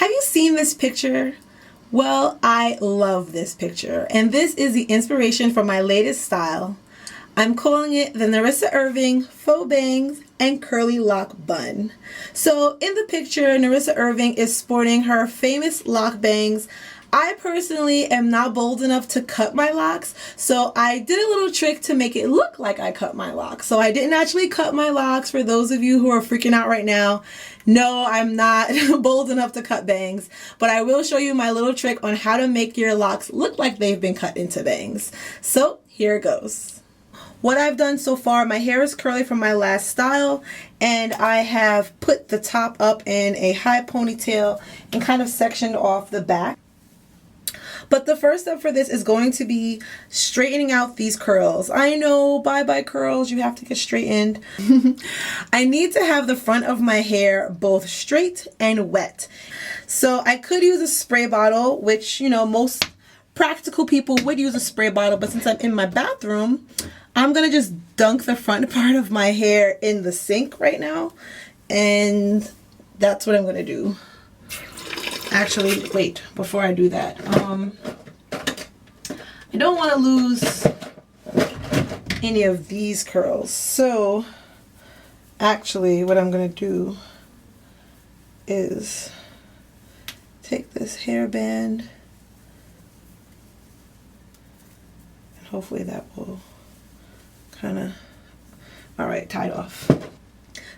Have you seen this picture? Well, I love this picture, and this is the inspiration for my latest style. I'm calling it the Nerissa Irving Faux Bangs and Curly Lock Bun. So in the picture, Nerissa Irving is sporting her famous lock bangs. I personally am not bold enough to cut my locks, so I did a little trick to make it look like I cut my locks. So I didn't actually cut my locks, for those of you who are freaking out right now. No, I'm not bold enough to cut bangs, but I will show you my little trick on how to make your locks look like they've been cut into bangs. So here it goes. What I've done so far, my hair is curly from my last style, and I have put the top up in a high ponytail and kind of sectioned off the back. But the first step for this is going to be straightening out these curls. I know, bye-bye curls, you have to get straightened. I need to have the front of my hair both straight and wet. So I could use a spray bottle, which, you know, most practical people would use a spray bottle, but since I'm in my bathroom, I'm gonna just dunk the front part of my hair in the sink right now, and that's what I'm gonna do. Actually, wait, before I do that, I don't want to lose any of these curls. So actually what I'm going to do is take this hairband, and hopefully that will kind of, all right, tied off.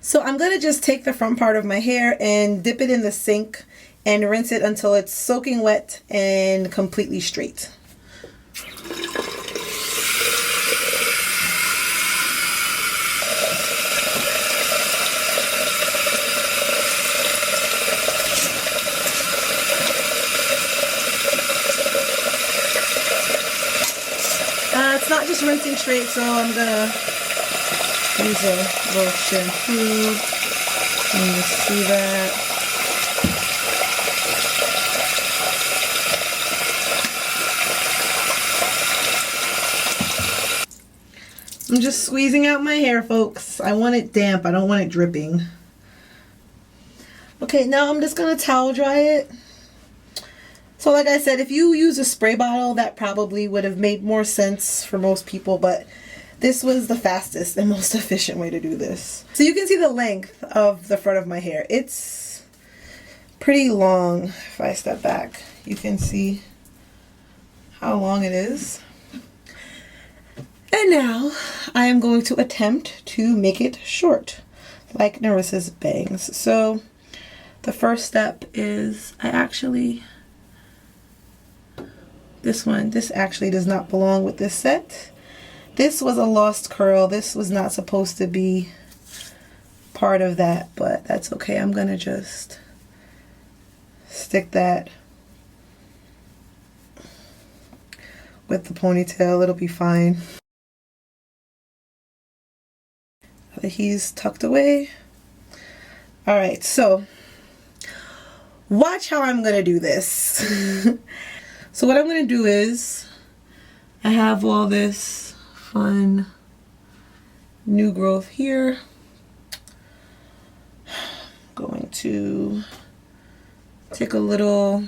So I'm going to just take the front part of my hair and dip it in the sink and rinse it until it's soaking wet and completely straight. It's not just rinsing straight, so I'm gonna use a little shampoo. You can see that. I'm just squeezing out my hair, folks. I want it damp. I don't want it dripping. Okay, now I'm just going to towel dry it. So like I said, if you use a spray bottle, that probably would have made more sense for most people, but this was the fastest and most efficient way to do this. So you can see the length of the front of my hair. It's pretty long. If I step back, you can see how long it is. And now I am going to attempt to make it short, like Nerissa's bangs. So the first step is this actually does not belong with this set. This was a lost curl. This was not supposed to be part of that, but that's okay. I'm gonna just stick that with the ponytail. It'll be fine. He's tucked away. All right, so watch how I'm gonna do this. So what I'm gonna do is, I have all this fun new growth here. Going to take a little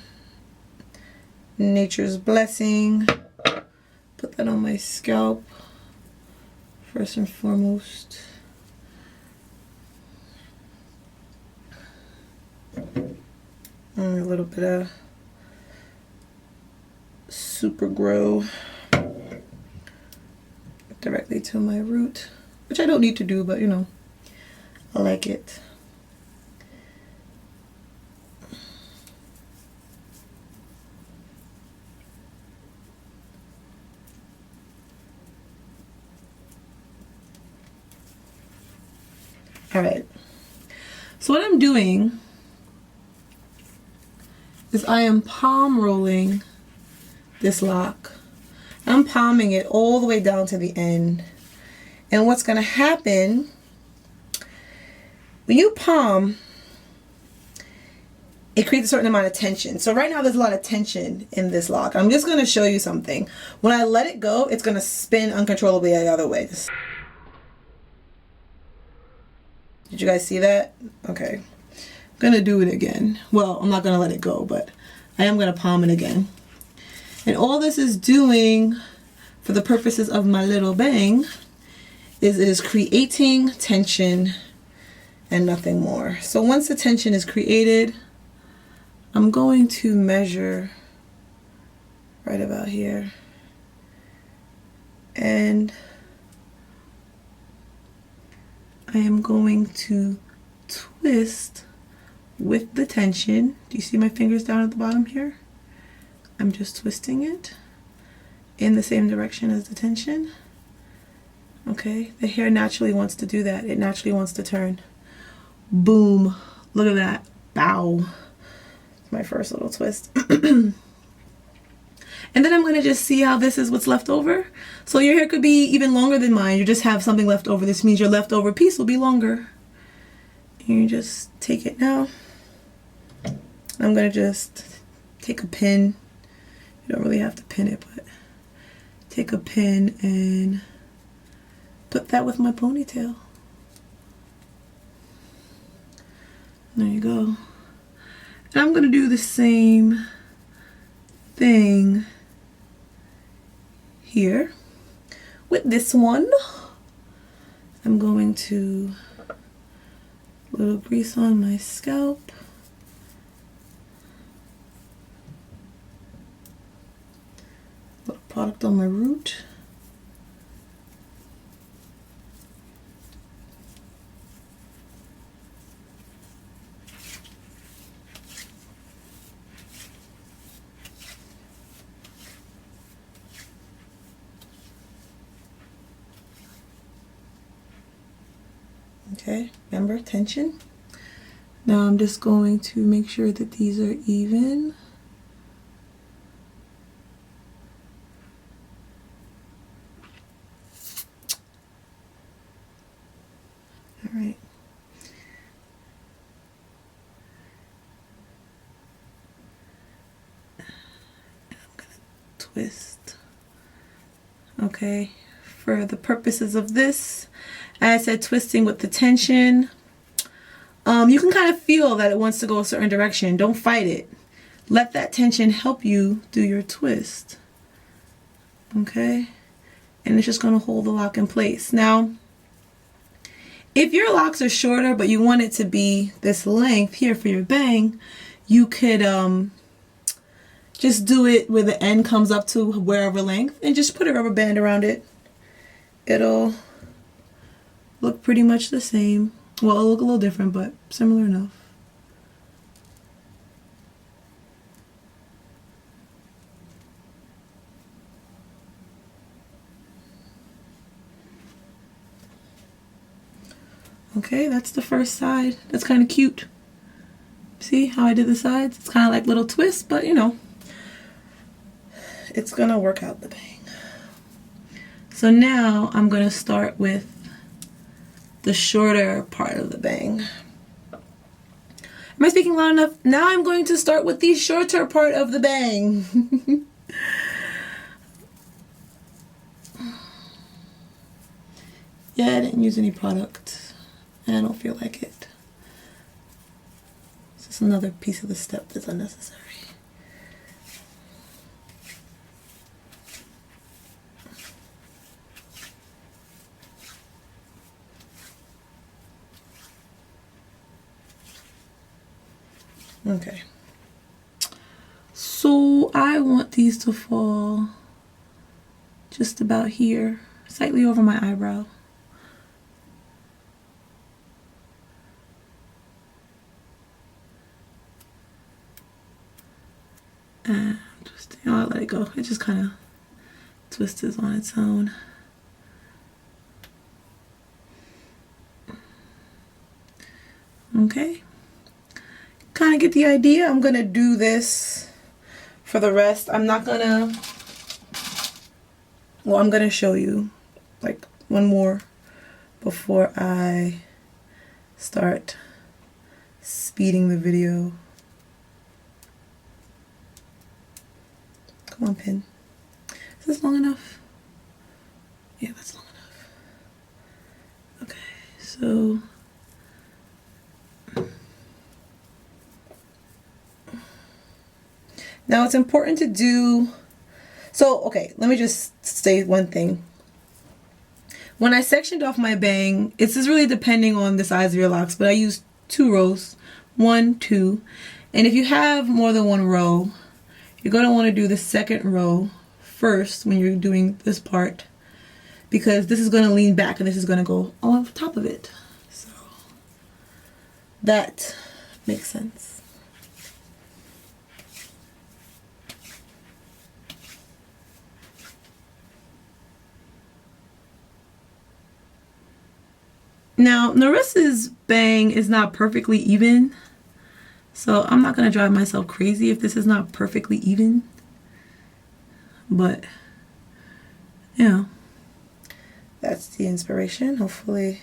Nature's Blessing, put that on my scalp first and foremost. And a little bit of Super Grow directly to my root, which I don't need to do, but you know, I like it. All right, so what I'm doing is I am palm rolling this lock. I'm palming it all the way down to the end. And what's going to happen when you palm, it creates a certain amount of tension. So right now there's a lot of tension in this lock. I'm just going to show you something. When I let it go, it's going to spin uncontrollably the other way. Did you guys see that? Okay. gonna do it again. Well, I'm not gonna let it go, but I am gonna palm it again. And all this is doing, for the purposes of my little bang, is it is creating tension and nothing more. So once the tension is created, I'm going to measure right about here. And I am going to twist with the tension. Do you see my fingers down at the bottom here? I'm just twisting it in the same direction as the tension. Okay, the hair naturally wants to do that. It naturally wants to turn. Boom. Look at that. Bow. My first little twist. And then I'm going to just see how this is what's left over. So your hair could be even longer than mine. You just have something left over. This means your leftover piece will be longer. And you just take it now. I'm going to just take a pin. You don't really have to pin it, but take a pin and put that with my ponytail. There you go. And I'm going to do the same thing here with this one. I'm going to little grease on my scalp. Little product on my root. Okay, remember tension. Now I'm just going to make sure that these are even. All right. I'm gonna twist. Okay, for the purposes of this, as I said, twisting with the tension. You can kind of feel that it wants to go a certain direction. Don't fight it. Let that tension help you do your twist. Okay? And it's just going to hold the lock in place. Now, if your locks are shorter, but you want it to be this length here for your bang, you could just do it where the end comes up to wherever length and just put a rubber band around it. It'll look pretty much the same. Well, it'll look a little different, but similar enough. Okay, that's the first side. That's kind of cute. See how I did the sides? It's kind of like little twists, but you know, it's gonna work out the bang. So now I'm gonna start with the shorter part of the bang. Am I speaking loud enough? Now I'm going to start with the shorter part of the bang. Yeah, I didn't use any product. I don't feel like it. It's just another piece of the step that's unnecessary. Okay, so I want these to fall just about here, slightly over my eyebrow. And twisting, oh, I'll let it go. It just kind of twists on its own. Okay. Kind of get the idea. I'm gonna do this for the rest. I'm not gonna, well, I'm gonna show you like one more before I start speeding the video. Come on, pin. Is this long enough? Yeah, that's long enough. Okay, so Now it's important to do, so okay, let me just say one thing. When I sectioned off my bang, it's just really depending on the size of your locks, but I used 2 rows, 1, 2. And if you have more than 1 row, you're going to want to do the second row first when you're doing this part, because this is going to lean back and this is going to go on top of it. So that makes sense. Now, Nerissa's bang is not perfectly even, so I'm not going to drive myself crazy if this is not perfectly even. But, you know, that's the inspiration, hopefully.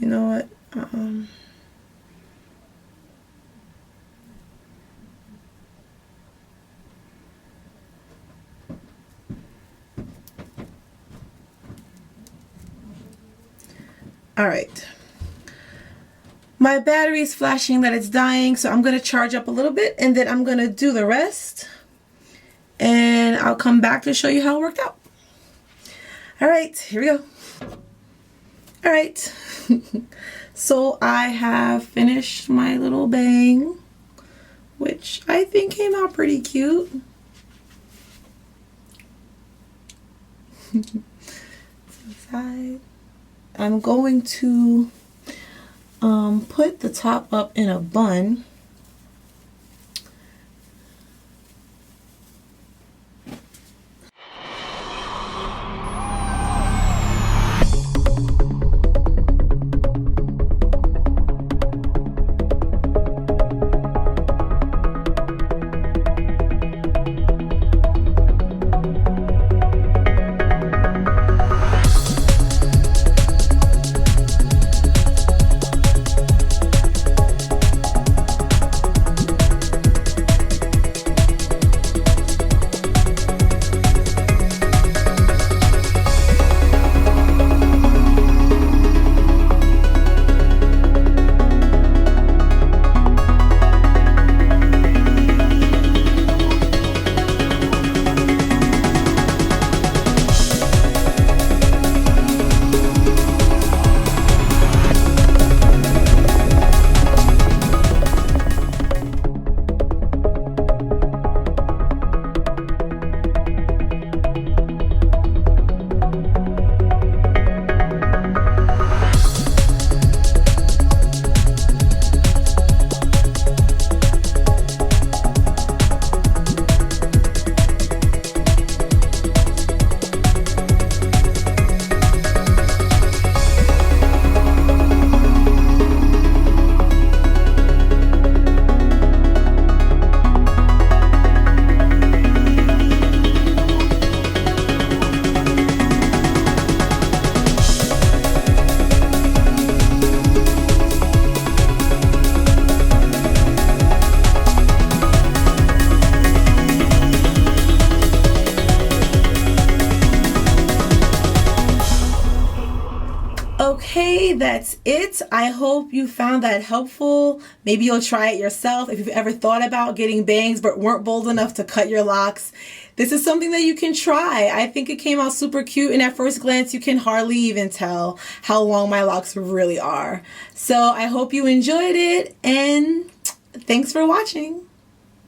You know what? All right, my battery is flashing that it's dying, so I'm going to charge up a little bit and then I'm going to do the rest and I'll come back to show you how it worked out. All right, here we go. All right, so I have finished my little bang, which I think came out pretty cute. To the side. I'm going to put the top up in a bun. Okay, that's it. I hope you found that helpful. Maybe you'll try it yourself if you've ever thought about getting bangs but weren't bold enough to cut your locks. This is something that you can try. I think it came out super cute, and at first glance you can hardly even tell how long my locks really are. So I hope you enjoyed it, and thanks for watching.